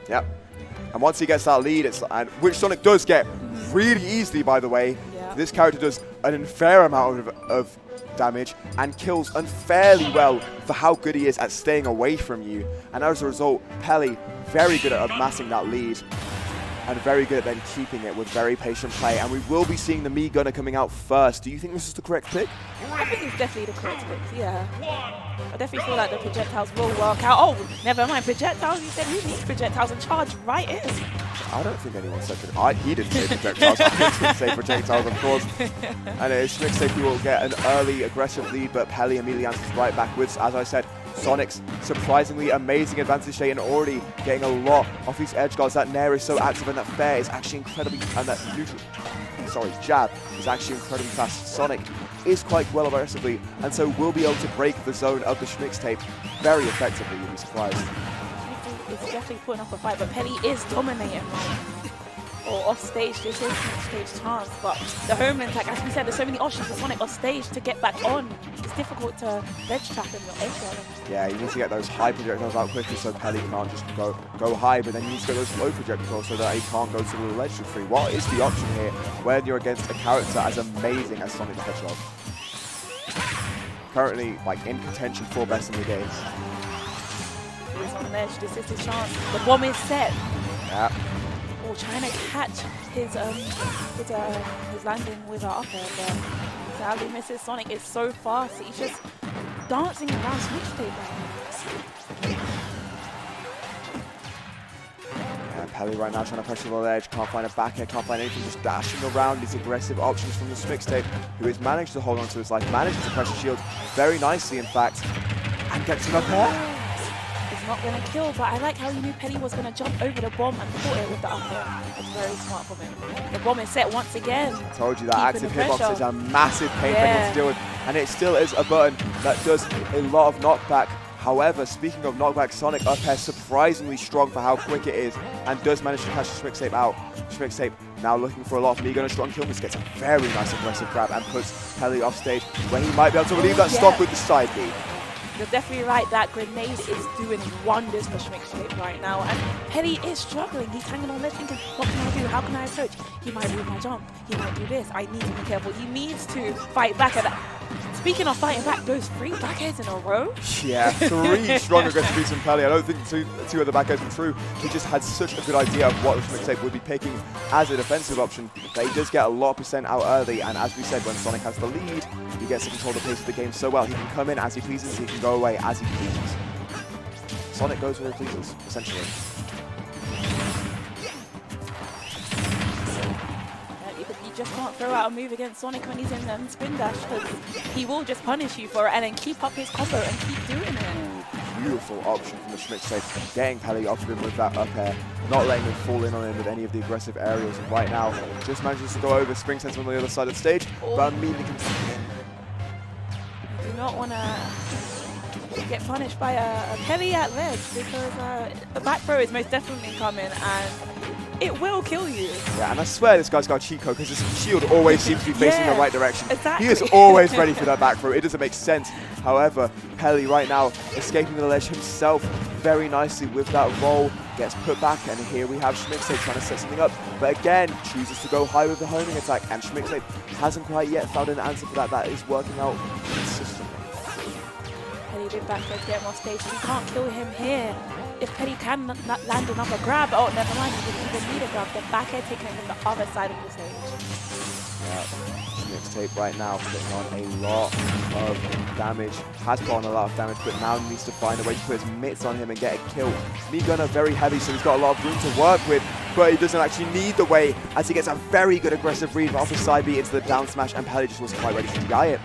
Yep. And once he gets that lead, and which Sonic does get really easily, by the way. Yeah. This character does an unfair amount of damage and kills unfairly well for how good he is at staying away from you. And as a result, Peli very good at amassing that lead and very good at then keeping it with very patient play. And we will be seeing the Mii Gunner coming out first. Do you think this is the correct pick? I think it's definitely the correct pick, yeah. I definitely feel like the projectiles will work out. Oh, never mind, projectiles? He said who needs projectiles and charge right in. I don't think anyone said he didn't say projectiles. I didn't say projectiles, of course. And it's Schmixtape who will get an early aggressive lead, but Peli immediately answers right backwards. As I said, Sonic's surprisingly amazing advantage today and already getting a lot off these edge guards. That Nair is so active and that fair is actually incredibly, and that jab is actually incredibly fast. Sonic is quite well aggressively, and so will be able to break the zone of the Schmixtape very effectively, you'd be surprised. It's definitely putting up a fight, but Peli is dominating right now. Or off stage, this is Schmixtape's chance, but the homeland attack, as we said, there's so many options for Sonic off stage to get back on. It's difficult to ledge trap him or edge guard him. Yeah, you need to get those high projectiles out quickly so Peli can't just go high, but then you need to get those low projectiles so that he can't go to the ledge for free. What is the option here when you're against a character as amazing as Sonic the Hedgehog? Currently, like, in contention for best in the game. He's on the edge, this is his chance. The bomb is set. Yeah. Oh, trying to catch his landing with our upper, but sadly misses. Sonic is so fast, he's just dancing around Schmixtape right now. Peli right now trying to pressure the ledge, can't find a back air, can't find anything, just dashing around these aggressive options from the Schmixtape, who has managed to hold on to his life, manages to pressure shield very nicely, in fact, and gets an up air. It's not going to kill, but I like how he knew Peli was going to jump over the bomb and caught it with the up air. It's very smart from him. The bomb is set once again. I told you that active hitbox is a massive pain point to deal with, and it still is a button that does a lot of knockback. However, speaking of knockback, Sonic up air surprisingly strong for how quick it is and does manage to catch Schmixtape out. Schmixtape now looking for a lot of Mii Gunner. Strong kill miss, gets a very nice aggressive grab and puts Peli off stage where he might be able to relieve that stock with the side B. You're definitely right, that grenade is doing wonders for Schmixtape right now, and Peli is struggling. He's hanging on there thinking, what can I do? How can I approach? He might move my jump. He might do this. I need to be careful. He needs to fight back at that. Speaking of fighting back, those 3 backheads in a row? Yeah, 3 strong aggressive beats from Peli. I don't think two of the backheads were true. He just had such a good idea of what Schmixtape would be picking as a defensive option that he does get a lot of percent out early. And as we said, when Sonic has the lead, he gets to control the pace of the game so well. He can come in as he pleases, he can go away as he pleases. Sonic goes where he pleases, essentially. You just can't throw out a move against Sonic when he's in spin dash, because he will just punish you for it and then keep up his combo and keep doing it. Beautiful option from the Schmixtape, getting Peli off of him with that up air, not letting him fall in on him with any of the aggressive aerials, and right now just manages to go over, spring sense on the other side of the stage, but immediately comes in. You do not want to get punished by a Peli at ledge, because the back throw is most definitely coming and it will kill you. Yeah, and I swear this guy's got a cheat code because his shield always seems to be facing the right direction. Exactly. He is always ready for that back throw. It doesn't make sense. However, Peli right now escaping the ledge himself very nicely with that roll. Gets put back, and here we have Schmixtape trying to set something up. But again, chooses to go high with the homing attack, and Schmixtape hasn't quite yet found an answer for that. That is working out consistently. Peli did back there to get him off stage. We can't kill him here. If Peli can land another grab, oh, never mind, he didn't even need a grab. The back air taking him from the other side of the stage. Yeah, Schmixtape right now putting on a lot of damage. Has put on a lot of damage, but now needs to find a way to put his mitts on him and get a kill. Mii Gunner very heavy, so he's got a lot of room to work with, but he doesn't actually need the weight as he gets a very good aggressive read off his side B into the down smash, and Peli just wasn't quite ready to DI it.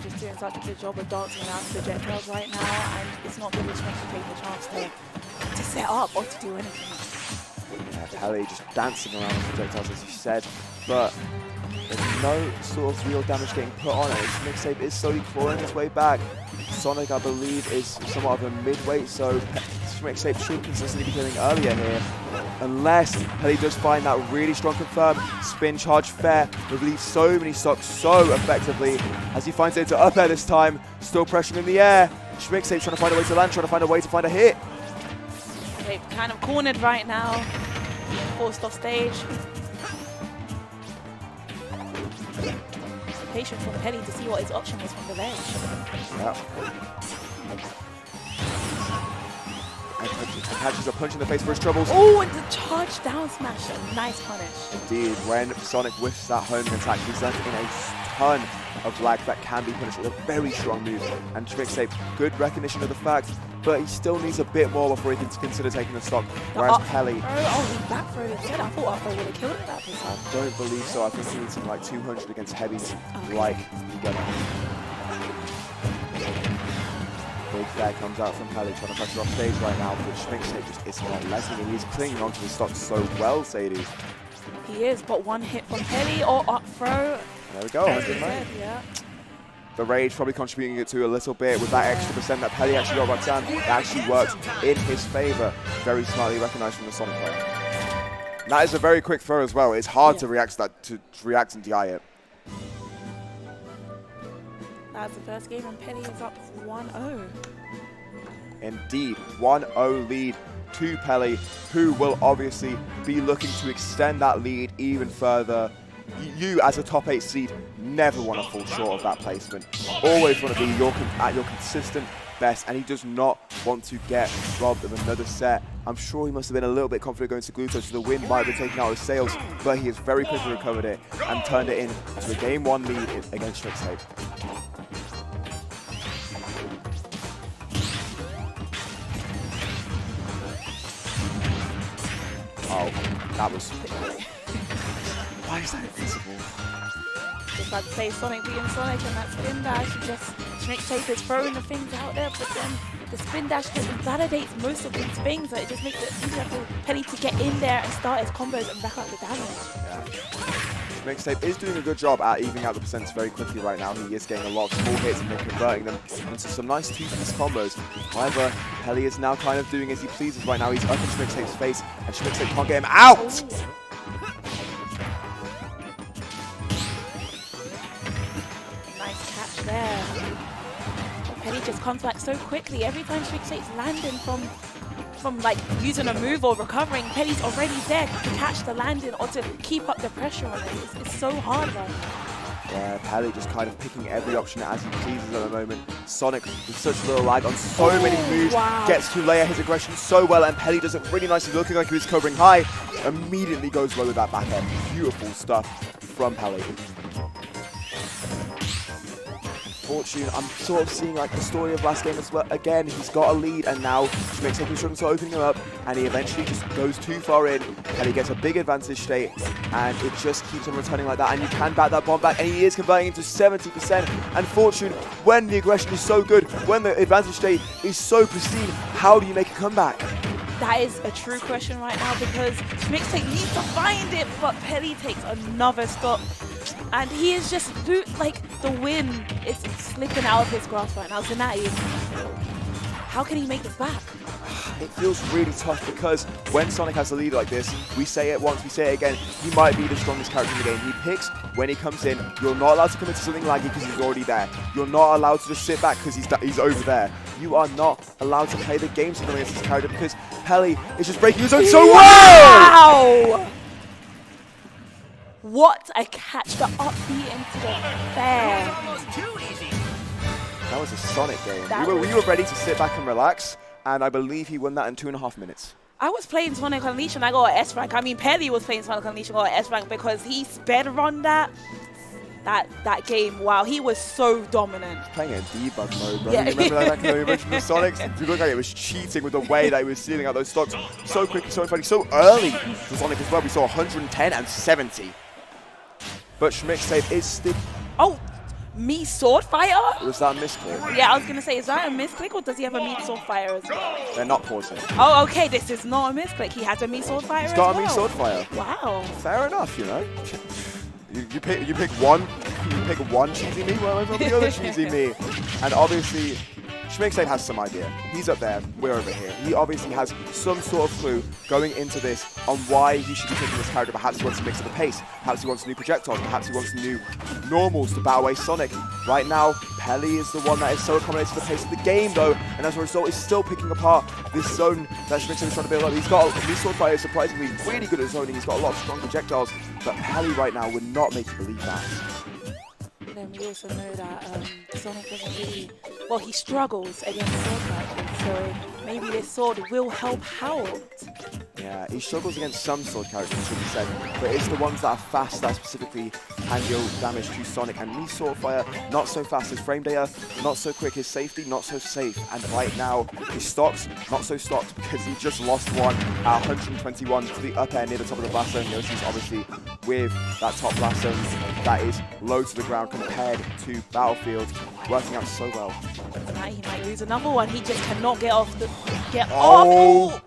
Just doing such a good job of dancing around projectiles right now, and it's not giving Schmixtape the chance to set up or to do anything. Yeah, Peli just dancing around with projectiles, as you said, but there's no sort of real damage getting put on it. Schmixtape is slowly clawing his way back. Sonic, I believe, is somewhat of a mid-weight, so Schmixtape should consistently be killing earlier here. unless Peli does find that really strong confirm. Spin charge fair, relieves so many stocks so effectively as he finds it to up air this time, still pressuring in the air. Schmixtape trying to find a way to land, trying to find a way to find a hit. They're kind of cornered right now, forced off stage. Patient from Peli to see what his option was from the ledge. Yeah. And catches a punch in the face for his troubles. Oh, and the charge down smash. A nice punish. Indeed, when Sonic whiffs that homing attack, he's left in a ton of lag that can be punished with a very strong move. And Schmixtape, good recognition of the fact, but he still needs a bit more before he can consider taking the stock. Whereas Peli... Oh, he back throw instead. I thought up throw would have killed him that piece. I don't believe so. I think he needs something like 200 against heavies, like Gunner. Big fair comes out from Peli, trying to pressure off stage right now, but Schmixtape just is not letting him. He's clinging onto the stock so well, Sadie. He is, but one hit from Peli or up throw. There we go, 109. Yeah. The rage probably contributing it to a little bit with that extra percent that Peli actually got Roxanne. It actually worked in his favor. Very smartly recognized from the Sonic player. And that is a very quick throw as well. It's hard to react and DI it. That's the first game and Peli is up 1-0. Indeed, 1-0 lead to Peli, who will obviously be looking to extend that lead even further. You, as a top 8 seed, never want to fall short of that placement. Always want to be at your consistent best, and he does not want to get robbed of another set. I'm sure he must have been a little bit confident going to Gluto, so the win might have been taken out of his sails, but he has very quickly recovered it and turned it into a Game 1 lead against Schmixtape. Oh, that was... Why is that invisible? Just like to say Sonic being Sonic and that spin dash, just Schmixtape is throwing the things out there, but then the spin dash just validates most of these things, so it just makes it easier for Peli to get in there and start his combos and rack up the damage. Yeah. Schmixtape is doing a good job at evening out the percents very quickly right now. He is getting a lot of small hits and then converting them into some nice two-piece combos. However, Peli is now kind of doing as he pleases right now. He's up in Schmixtape's face, and Schmixtape can't get him out! Ooh. There. Peli just comes back so quickly. Every time Schmixtape's landing from like using a move or recovering, Peli's already there to catch the landing or to keep up the pressure on it. It's so hard, man. Yeah, Peli just kind of picking every option as he pleases at the moment. Sonic with such little lag on so many moves, gets to layer his aggression so well, and Peli does it really nicely, looking like he was covering high. Immediately goes low with that back end. Beautiful stuff from Peli. Fortune, I'm sort of seeing like the story of last game as well. Again, he's got a lead, and now Schmixtape is struggling to opening him up, and he eventually just goes too far in, and he gets a big advantage state, and it just keeps on returning like that, and you can bat that bomb back, and he is converting into 70%. And Fortune, when the aggression is so good, when the advantage state is so pristine, how do you make a comeback? That is a true question right now, because Schmixtape needs to find it, but Peli takes another stop. And he is just, like, the win is slipping out of his grasp right now. Zanati, how can he make this back? It feels really tough because when Sonic has a lead like this, we say it once, we say it again, he might be the strongest character in the game. He picks when he comes in. You're not allowed to commit to something laggy because he's already there. You're not allowed to just sit back because he's over there. You are not allowed to play the game system against this character because Peli is just breaking his own so well! Wow! What a catch, the up B into the fair. That was a Sonic game. We were ready to sit back and relax, and I believe he won that in 2.5 minutes. I was playing Sonic Unleashed and I got an S rank. I mean, Peli was playing Sonic Unleashed and got an S rank because he sped run that game. Wow, he was so dominant. Playing it in debug mode, bro. Yeah. You remember that back in the original Sonics? It looked like it was cheating with the way that he was stealing out those stocks so quickly, so funny, so early for Sonic as well. We saw 110 and 70. But Schmixtape is still... Oh, me sword fire? Was that a misclick? Yeah, I was going to say, is that a misclick or does he have a me sword fire as well? They're not pausing. Oh, okay, this is not a misclick. He has a me sword fire He's as got well. a me sword fire. Wow. Fair enough, you know. You pick one cheesy me, well, over the other cheesy me. And obviously, Schmixtape has some idea. He's up there, we're over here. He obviously has some sort of clue going into this on why he should be taking this character. Perhaps he wants to mix up the pace. Perhaps he wants new projectiles. Perhaps he wants new normals to battle away Sonic. Right now, Peli is the one that is so accommodated to the pace of the game, though, and as a result, is still picking apart this zone that Schmixtape is trying to build up. He's got his sword fighter is surprisingly really good at zoning. He's got a lot of strong projectiles, but Peli right now would not make you believe that. Then we also know that Sonic doesn't really, well, he struggles against sword fighters, so maybe this sword will help out. Yeah, he struggles against some sword characters, should be said, but it's the ones that are fast that specifically can deal damage to Sonic. And Mii Swordfire, not so fast as Frame Data, not so quick his safety, not so safe. And right now, his stocks, not so stocked because he just lost one at 121 to the up air near the top of the blast zone. Yoshi's obviously with that top blast zone that is low to the ground compared to Battlefield, working out so well. Tonight he might lose another one. He just cannot get off. Oh!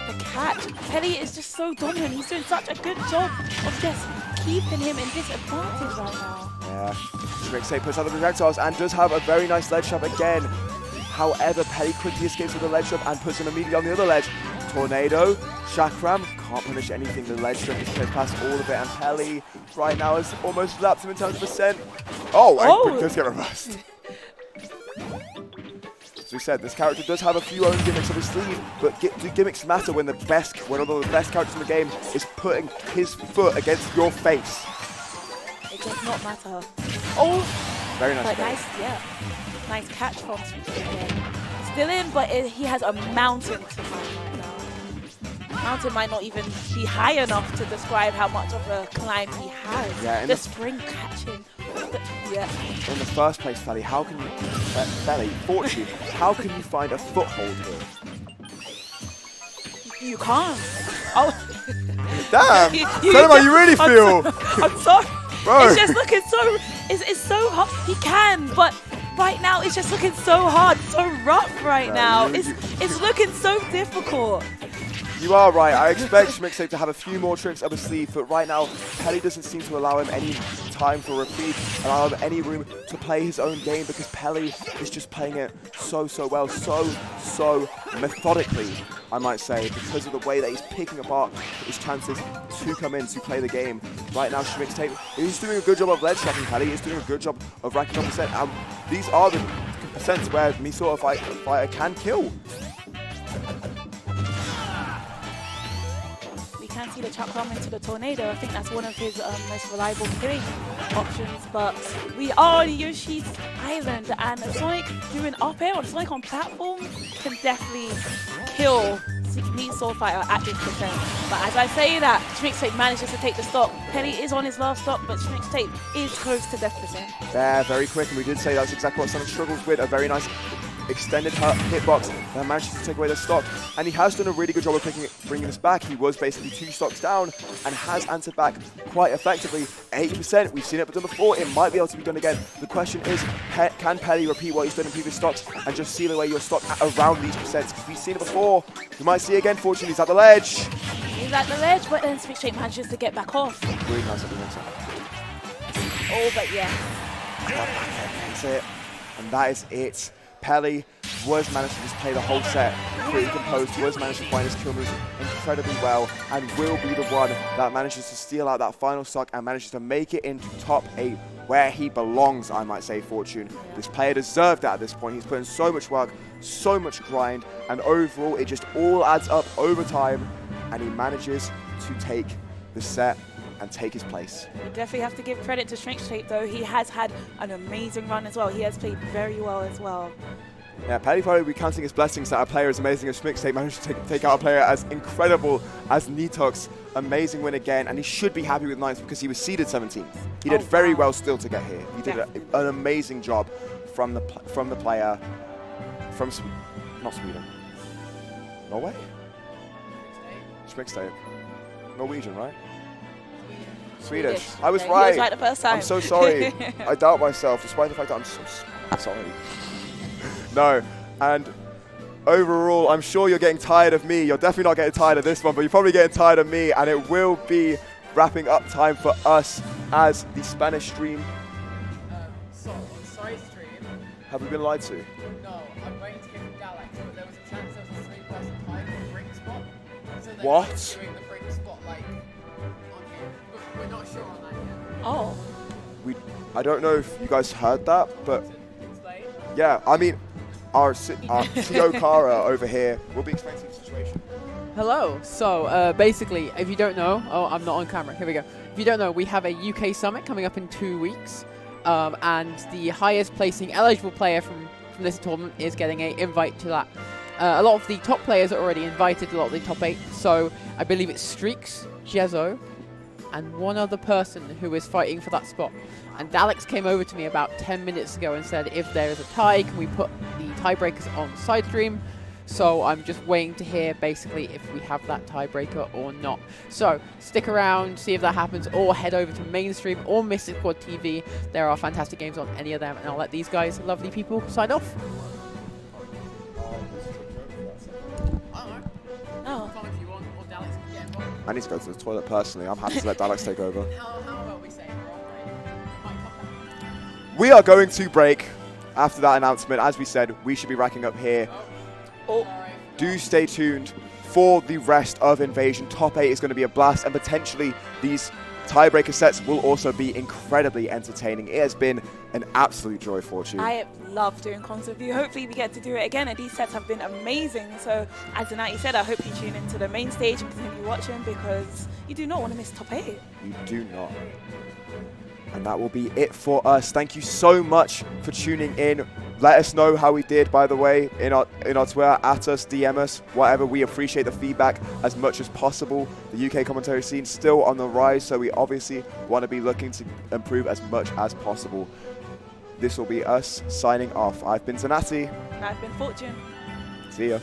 The catch. Peli is just so dominant. He's doing such a good job of just keeping him in disadvantage right now. Yeah, Schmixtape puts out the projectiles and does have a very nice ledge trap again. However, Peli quickly escapes with the ledge trap and puts him immediately on the other ledge. Tornado, Chakram, can't punish anything. The ledge trap is played past all of it, and Peli right now has almost lapped him in terms of percent. Oh, and does get reversed. As we said, this character does have a few own gimmicks up his sleeve, but do gimmicks matter when one of the best characters in the game is putting his foot against your face? It does not matter. Oh! Very nice. But nice, yeah. Nice catch from Schmixtape again. Still in, but he has a mountain to climb right now. Mountain might not even be high enough to describe how much of a climb he has. Yeah, the spring catching. Yeah. In the first place, Peli, how can you, Fortune, how can you find a foothold here? You can't. Oh. Damn! Tell him how you really feel! I'm sorry. Bro. It's just looking so, it's so hard. He can, but right now it's just looking so hard, so rough right now. It's looking so difficult. You are right. I expect Schmixtape to have a few more tricks up his sleeve, but right now, Peli doesn't seem to allow him any time for reprieve, allow him any room to play his own game, because Peli is just playing it so well, so methodically, I might say, because of the way that he's picking apart his chances to come in to play the game. Right now, Schmixtape is doing a good job of ledge trapping. Peli is doing a good job of racking up percent. These are the percents where Mii Swordfire can kill. Can see the Chakram into the Tornado. I think that's one of his most reliable killing options, but we are on Yoshi's Island, and Sonic doing up air or Sonic on platform can definitely kill Mii Swordfire at this percent. But as I say that, Schmixtape manages to take the stock. Peli is on his last stock, but Schmixtape is close to death percent. Yeah, very quick, and we did say that's exactly what Sonic struggles with. A very nice extended hitbox that manages to take away the stock, and he has done a really good job of bringing this back. He was basically 2 stocks down and has answered back quite effectively. 80%, we've seen it done before, it might be able to be done again. The question is, can Peli repeat what he's done in previous stocks and just seal away your stock at around these percents? Because we've seen it before. We might see it again. Fortunately, he's at the ledge. He's at the ledge, but then Schmixtape manages to get back off. Really nice at the next one. Oh, but yeah. That's it. And that is it. Peli was managed to just play the whole set pretty composed, was managed to find his kill moves incredibly well, and will be the one that manages to steal out that final stock and manages to make it into top 8, where he belongs, I might say, Fortune. This player deserved that at this point. He's put in so much work, so much grind, and overall it just all adds up over time, and he manages to take the set and take his place. We definitely have to give credit to Schmixtape, though. He has had an amazing run as well. He has played very well as well. Yeah, Peli probably be counting his blessings that a player as amazing as Schmixtape managed to take out a player as incredible as Nitox. Amazing win again, and he should be happy with 9th because he was seeded 17th. He did very well still to get here. He did an amazing job from the player from not Sweden, Norway. Schmixtape, Norwegian, right? Swedish. I was right. He was right the first time. I'm so sorry. I doubt myself, despite the fact that I'm so sorry. No, and overall, I'm sure you're getting tired of me. You're definitely not getting tired of this one, but you're probably getting tired of me, and it will be wrapping up time for us as the Spanish stream. So on side stream, Have we been lied to? No, I'm waiting to hear from Galax, but there was a chance there was a 3-person tie for the brink spot. So they What? might be doing the brink spot like on here, but we're not sure on that yet. Oh. I don't know if you guys heard that, but Explain. yeah, I mean, our Tio Kara over here will be explaining the situation. Hello. So basically, if you don't know, oh, I'm not on camera. Here we go. If you don't know, we have a UK summit coming up in 2 weeks, and the highest placing eligible player from this tournament is getting an invite to that. A lot of the top players are already invited, a lot of the top 8. So I believe it's Streaks, Jezo, and one other person who is fighting for that spot. And Alex came over to me about 10 minutes ago and said, if there is a tie, can we put the tiebreakers on side stream? So I'm just waiting to hear basically if we have that tiebreaker or not. So stick around, see if that happens, or head over to mainstream or Mystic Squad TV. There are fantastic games on any of them, and I'll let these guys, lovely people, sign off. Oh. Comment if you want, or Galax can get involved. I need to go to the toilet personally. I'm happy to let Daleks take over. How about we say we're on break? We are going to break after that announcement. As we said, we should be racking up here. Oh. Sorry. Do stay tuned for the rest of Invasion. Top 8 is going to be a blast, and potentially these tiebreaker sets will also be incredibly entertaining. It has been an absolute joy, Fortune. I love doing comms with you. Hopefully we get to do it again, and these sets have been amazing. So as Zanati said, I hope you tune into the main stage and continue watching, because you do not want to miss top 8. You do not. And that will be it for us. Thank you so much for tuning in. Let us know how we did, by the way, in our Twitter, at us, DM us, whatever. We appreciate the feedback as much as possible. The UK commentary scene still on the rise, so we obviously want to be looking to improve as much as possible. This will be us signing off. I've been Zanati. And I've been Fortune. See ya.